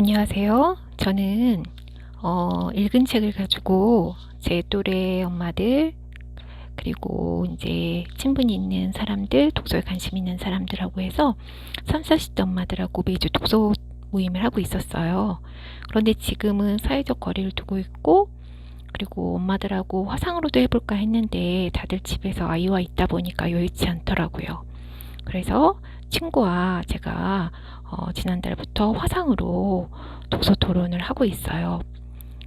안녕하세요. 저는 읽은 책을 가지고 제 또래 엄마들 그리고 이제 친분이 있는 사람들, 독서에 관심 있는 사람들하고 해서 3, 40대 엄마들하고 매주 독서 모임을 하고 있었어요. 그런데 지금은 사회적 거리를 두고 있고 그리고 엄마들하고 화상으로도 해볼까 했는데 다들 집에서 아이와 있다 보니까 여의치 않더라고요. 그래서 친구와 제가 지난달부터 화상으로 독서 토론을 하고 있어요.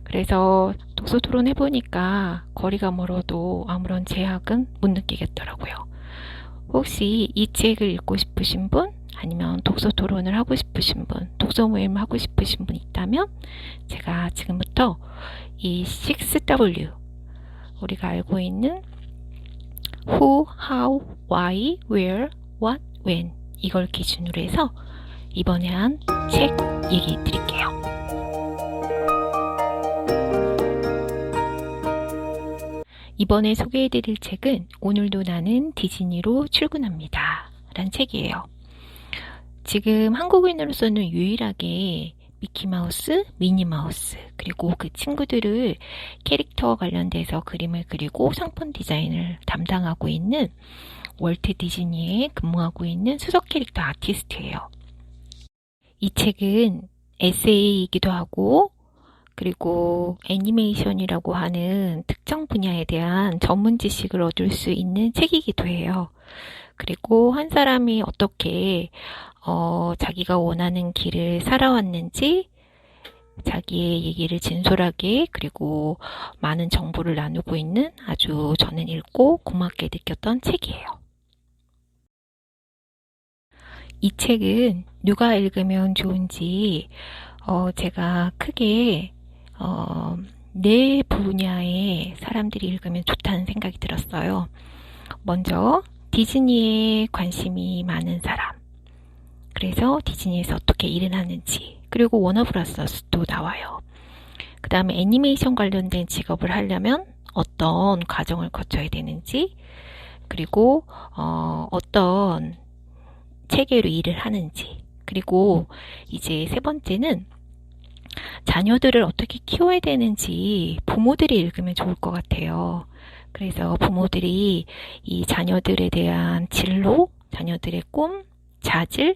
그래서 독서 토론 해보니까 거리가 멀어도 아무런 제약은 못 느끼겠더라고요. 혹시 이 책을 읽고 싶으신 분, 아니면 독서 토론을 하고 싶으신 분, 독서 모임을 하고 싶으신 분 있다면 제가 지금부터 이 6W, 우리가 알고 있는 Who, How, Why, Where, What, When, 이걸 기준으로 해서 이번에 한 책 얘기 드릴게요. 이번에 소개해드릴 책은 오늘도 나는 디즈니로 출근합니다 라는 책이에요. 지금 한국인으로서는 유일하게 미키마우스, 미니마우스, 그리고 그 친구들을 캐릭터 관련돼서 그림을 그리고 상품 디자인을 담당하고 있는 월트 디즈니에 근무하고 있는 수석 캐릭터 아티스트예요. 이 책은 에세이이기도 하고 그리고 애니메이션이라고 하는 특정 분야에 대한 전문 지식을 얻을 수 있는 책이기도 해요. 그리고 한 사람이 어떻게 자기가 원하는 길을 살아왔는지 자기의 얘기를 진솔하게 그리고 많은 정보를 나누고 있는 아주 저는 읽고 고맙게 느꼈던 책이에요. 이 책은 누가 읽으면 좋은지 제가 크게 네 분야의 사람들이 읽으면 좋다는 생각이 들었어요. 먼저 디즈니에 관심이 많은 사람, 그래서 디즈니에서 어떻게 일을 하는지, 그리고 워너브라더스도 나와요. 그 다음에 애니메이션 관련된 직업을 하려면 어떤 과정을 거쳐야 되는지, 그리고 어떤 체계로 일을 하는지, 그리고 이제 세 번째는 자녀들을 어떻게 키워야 되는지 부모들이 읽으면 좋을 것 같아요. 그래서 부모들이 이 자녀들에 대한 진로, 자녀들의 꿈, 자질,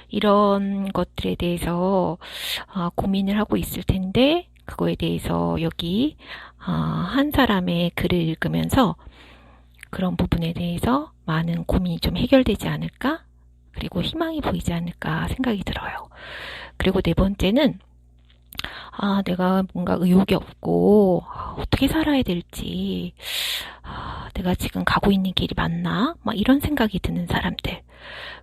이런 것들에 대해서 고민을 하고 있을 텐데, 그거에 대해서 여기 한 사람의 글을 읽으면서 그런 부분에 대해서 많은 고민이 좀 해결되지 않을까? 그리고 희망이 보이지 않을까 생각이 들어요. 그리고 네 번째는 내가 뭔가 의욕이 없고 어떻게 살아야 될지, 내가 지금 가고 있는 길이 맞나? 막 이런 생각이 드는 사람들,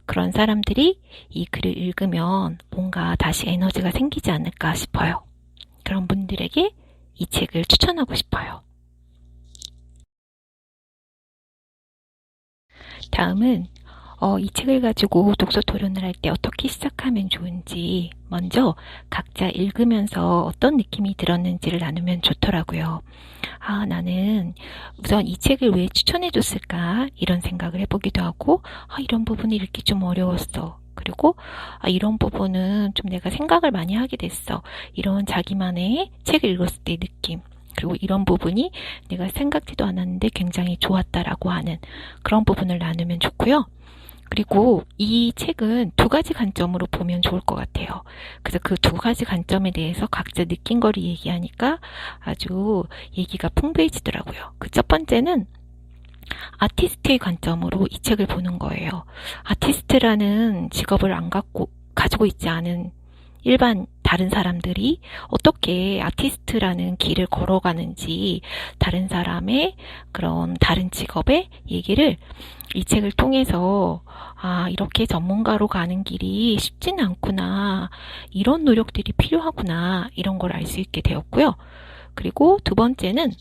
그런 사람들이 이 글을 읽으면 뭔가 다시 에너지가 생기지 않을까 싶어요. 그런 분들에게 이 책을 추천하고 싶어요. 다음은 이 책을 가지고 독서 토론을 할 때 어떻게 시작하면 좋은지, 먼저 각자 읽으면서 어떤 느낌이 들었는지를 나누면 좋더라고요. 나는 우선 이 책을 왜 추천해줬을까? 이런 생각을 해보기도 하고, 이런 부분이 읽기 좀 어려웠어. 그리고 이런 부분은 좀 내가 생각을 많이 하게 됐어. 이런 자기만의 책을 읽었을 때의 느낌. 그리고 이런 부분이 내가 생각지도 않았는데 굉장히 좋았다라고 하는 그런 부분을 나누면 좋고요. 그리고 이 책은 두 가지 관점으로 보면 좋을 것 같아요. 그래서 그 두 가지 관점에 대해서 각자 느낀 거를 얘기하니까 아주 얘기가 풍부해지더라고요. 그 첫 번째는 아티스트의 관점으로 이 책을 보는 거예요. 아티스트라는 직업을 가지고 있지 않은 일반 다른 사람들이 어떻게 아티스트라는 길을 걸어가는지, 다른 사람의 그런 다른 직업의 얘기를 이 책을 통해서 이렇게 전문가로 가는 길이 쉽지는 않구나, 이런 노력들이 필요하구나, 이런 걸 알 수 있게 되었고요. 그리고 두 번째는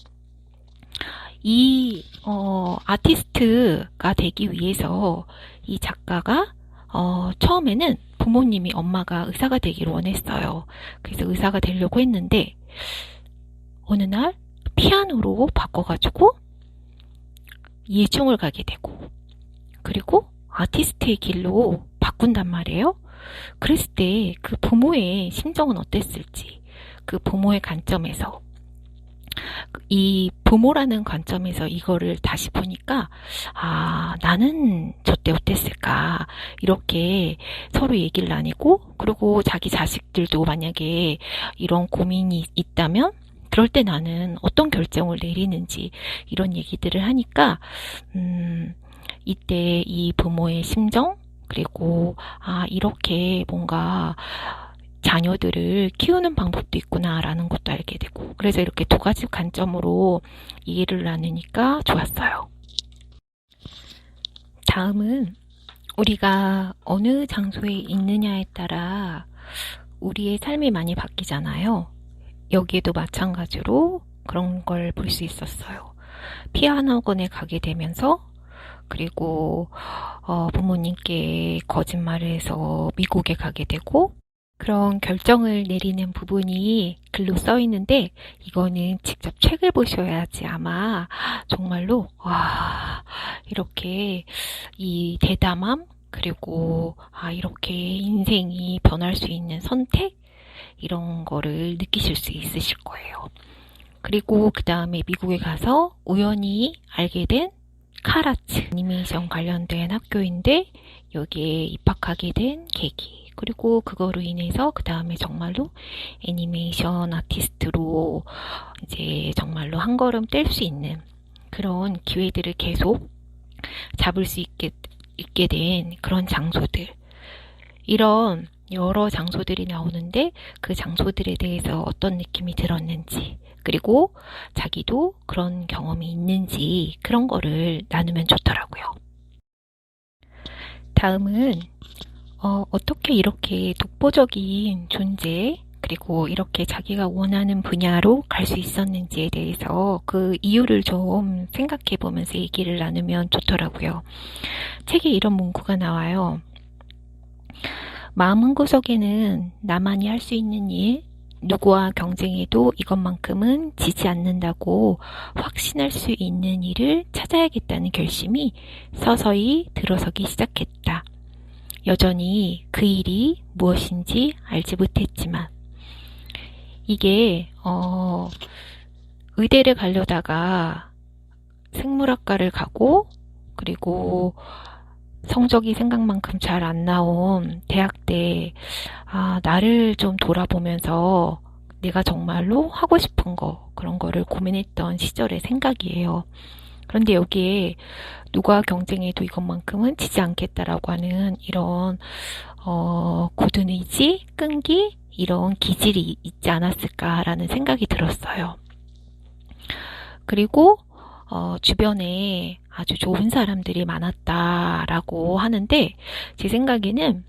이 아티스트가 되기 위해서 이 작가가 처음에는 부모님이, 엄마가 의사가 되기를 원했어요. 그래서 의사가 되려고 했는데 어느 날 피아노로 바꿔가지고 예중을 가게 되고, 그리고 아티스트의 길로 바꾼단 말이에요. 그랬을 때 그 부모의 심정은 어땠을지, 그 부모의 관점에서, 이 부모라는 관점에서 이거를 다시 보니까, 아, 나는 저때 어땠을까, 이렇게 서로 얘기를 나누고, 그리고 자기 자식들도 만약에 이런 고민이 있다면 그럴 때 나는 어떤 결정을 내리는지 이런 얘기들을 하니까 이때 이 부모의 심정, 그리고 아, 이렇게 뭔가 자녀들을 키우는 방법도 있구나라는 것도 알게 되고, 그래서 이렇게 두 가지 관점으로 이해를 나누니까 좋았어요. 다음은 우리가 어느 장소에 있느냐에 따라 우리의 삶이 많이 바뀌잖아요. 여기에도 마찬가지로 그런 걸 볼 수 있었어요. 피아노 학원에 가게 되면서, 그리고 부모님께 거짓말을 해서 미국에 가게 되고, 그런 결정을 내리는 부분이 글로 써 있는데, 이거는 직접 책을 보셔야지 아마 정말로 와, 이렇게 이 대담함, 그리고 아, 이렇게 인생이 변할 수 있는 선택, 이런 거를 느끼실 수 있으실 거예요. 그리고 그 다음에 미국에 가서 우연히 알게 된 카라츠, 애니메이션 관련된 학교인데 여기에 입학하게 된 계기, 그리고 그거로 인해서 그 다음에 정말로 애니메이션 아티스트로 이제 정말로 한 걸음 뗄 수 있는 그런 기회들을 계속 잡을 수 있게 된 그런 장소들, 이런 여러 장소들이 나오는데 그 장소들에 대해서 어떤 느낌이 들었는지, 그리고 자기도 그런 경험이 있는지, 그런 거를 나누면 좋더라고요. 다음은 어떻게 이렇게 독보적인 존재, 그리고 이렇게 자기가 원하는 분야로 갈 수 있었는지에 대해서 그 이유를 좀 생각해 보면서 얘기를 나누면 좋더라고요. 책에 이런 문구가 나와요. 마음 한구석에는 나만이 할 수 있는 일, 누구와 경쟁해도 이것만큼은 지지 않는다고 확신할 수 있는 일을 찾아야겠다는 결심이 서서히 들어서기 시작했다. 여전히 그 일이 무엇인지 알지 못했지만, 이게 의대를 가려다가 생물학과를 가고, 그리고 성적이 생각만큼 잘 안 나온 대학 때, 아, 나를 좀 돌아보면서 내가 정말로 하고 싶은 거, 그런 거를 고민했던 시절의 생각이에요. 그런데 여기에 누가 경쟁해도 이것만큼은 지지 않겠다라고 하는 이런 굳은 의지, 끈기, 이런 기질이 있지 않았을까라는 생각이 들었어요. 그리고 주변에 아주 좋은 사람들이 많았다라고 하는데, 제 생각에는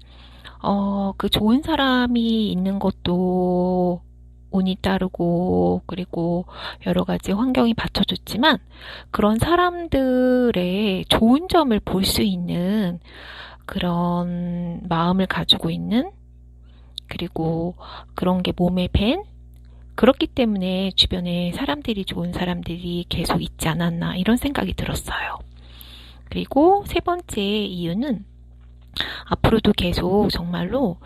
그 좋은 사람이 있는 것도 운이 따르고, 그리고 여러 가지 환경이 받쳐줬지만, 그런 사람들의 좋은 점을 볼 수 있는 그런 마음을 가지고 있는, 그리고 그런 게 몸에 밴, 그렇기 때문에 주변에 사람들이, 좋은 사람들이 계속 있지 않았나, 이런 생각이 들었어요. 그리고 세 번째 이유는 앞으로도 계속 정말로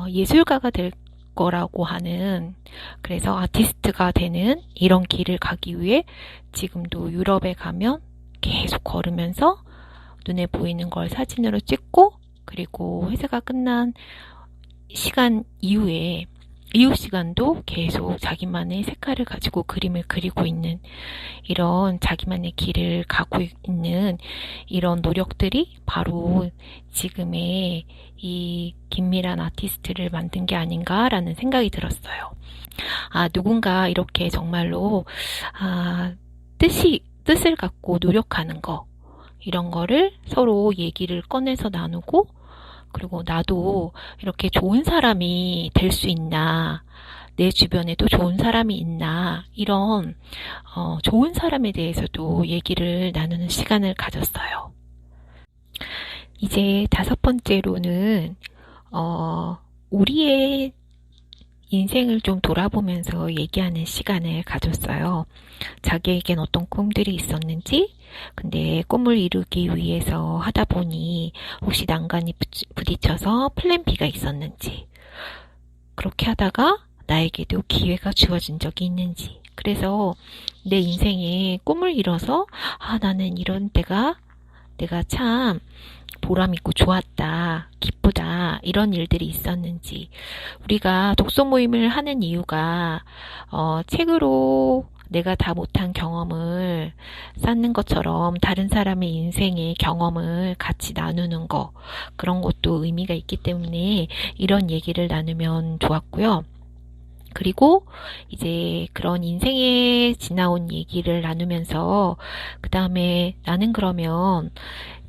예술가가 될 거라고 하는, 그래서 아티스트가 되는 이런 길을 가기 위해 지금도 유럽에 가면 계속 걸으면서 눈에 보이는 걸 사진으로 찍고, 그리고 회사가 끝난 시간 이후에 이후 시간도 계속 자기만의 색깔을 가지고 그림을 그리고 있는, 이런 자기만의 길을 가고 있는 이런 노력들이 바로 지금의 이 김미란 아티스트를 만든 게 아닌가라는 생각이 들었어요. 아, 누군가 이렇게 정말로 뜻을 갖고 노력하는 거, 이런 거를 서로 얘기를 꺼내서 나누고, 그리고 나도 이렇게 좋은 사람이 될 수 있나, 내 주변에도 좋은 사람이 있나, 이런 좋은 사람에 대해서도 얘기를 나누는 시간을 가졌어요. 이제 5번째로는 우리의 인생을 좀 돌아보면서 얘기하는 시간을 가졌어요. 자기에겐 어떤 꿈들이 있었는지, 근데 꿈을 이루기 위해서 하다 보니 혹시 난간이 부딪혀서 플랜 B가 있었는지, 그렇게 하다가 나에게도 기회가 주어진 적이 있는지, 그래서 내 인생에 꿈을 이뤄서 나는 이런 때가 내가 참 보람있고 좋았다, 기쁘다, 이런 일들이 있었는지. 우리가 독서 모임을 하는 이유가 책으로 내가 다 못한 경험을 쌓는 것처럼 다른 사람의 인생의 경험을 같이 나누는 거, 그런 것도 의미가 있기 때문에 이런 얘기를 나누면 좋았고요. 그리고 이제 그런 인생에 지나온 얘기를 나누면서 그 다음에 나는 그러면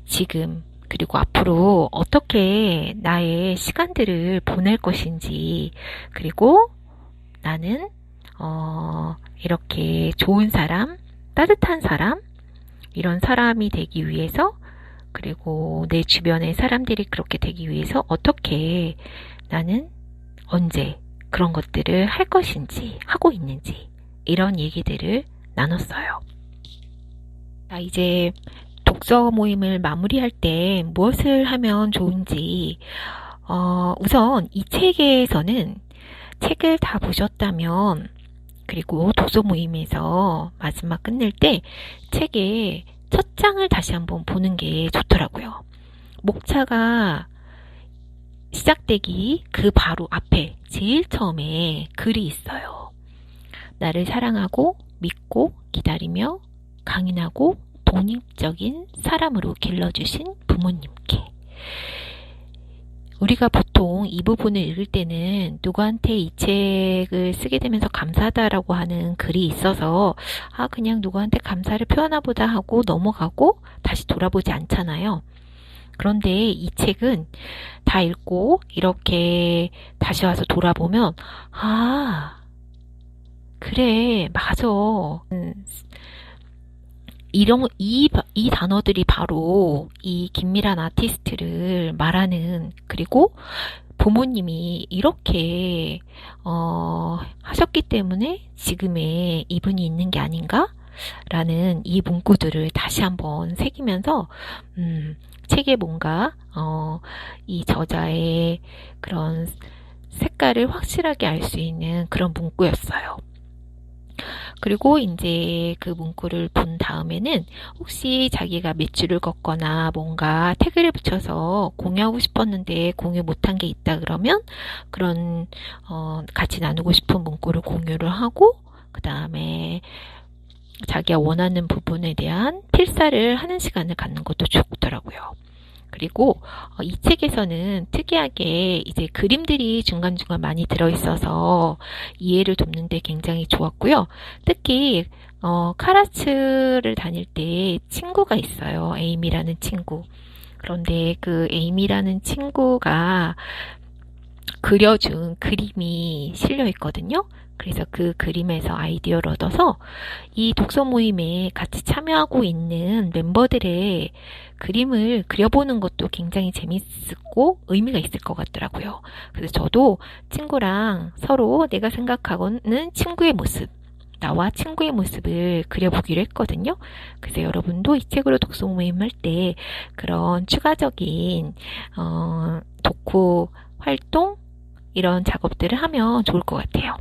지금 그리고 앞으로 어떻게 나의 시간들을 보낼 것인지, 그리고 나는 이렇게 좋은 사람, 따뜻한 사람, 이런 사람이 되기 위해서, 그리고 내 주변의 사람들이 그렇게 되기 위해서 어떻게 나는 언제 그런 것들을 할 것인지, 하고 있는지, 이런 얘기들을 나눴어요. 자, 이제 독서 모임을 마무리할 때 무엇을 하면 좋은지, 우선 이 책에서는 책을 다 보셨다면, 그리고 독서 모임에서 마지막 끝낼 때 책의 첫 장을 다시 한번 보는 게 좋더라고요. 목차가 시작되기 그 바로 앞에 제일 처음에 글이 있어요. 나를 사랑하고 믿고 기다리며 강인하고 독립적인 사람으로 길러주신 부모님께. 우리가 보통 이 부분을 읽을 때는 누구한테 이 책을 쓰게 되면서 감사하다라고 하는 글이 있어서 그냥 누구한테 감사를 표하나 보다 하고 넘어가고 다시 돌아보지 않잖아요. 그런데 이 책은 다 읽고 이렇게 다시 와서 돌아보면 그래, 맞아. 이 단어들이 바로 이 김미란 아티스트를 말하는, 그리고 부모님이 이렇게 하셨기 때문에 지금의 이분이 있는 게 아닌가? 라는 이 문구들을 다시 한번 새기면서 책에 뭔가 이 저자의 그런 색깔을 확실하게 알 수 있는 그런 문구였어요. 그리고 이제 그 문구를 본 다음에는 혹시 자기가 몇 줄을 걷거나 뭔가 태그를 붙여서 공유하고 싶었는데 공유 못한 게 있다 그러면 그런 같이 나누고 싶은 문구를 공유를 하고, 그 다음에 자기가 원하는 부분에 대한 필사를 하는 시간을 갖는 것도 좋더라고요. 그리고 이 책에서는 특이하게 이제 그림들이 중간중간 많이 들어있어서 이해를 돕는 데 굉장히 좋았고요. 특히 카라츠를 다닐 때 친구가 있어요. 에이미라는 친구. 그런데 그 에이미라는 친구가 그려준 그림이 실려 있거든요. 그래서 그 그림에서 아이디어를 얻어서 이 독서 모임에 같이 참여하고 있는 멤버들의 그림을 그려보는 것도 굉장히 재밌고 의미가 있을 것 같더라고요. 그래서 저도 친구랑 서로 내가 생각하고는 친구의 모습, 나와 친구의 모습을 그려보기로 했거든요. 그래서 여러분도 이 책으로 독서 모임 할 때 그런 추가적인 독후 활동 이런 작업들을 하면 좋을 것 같아요.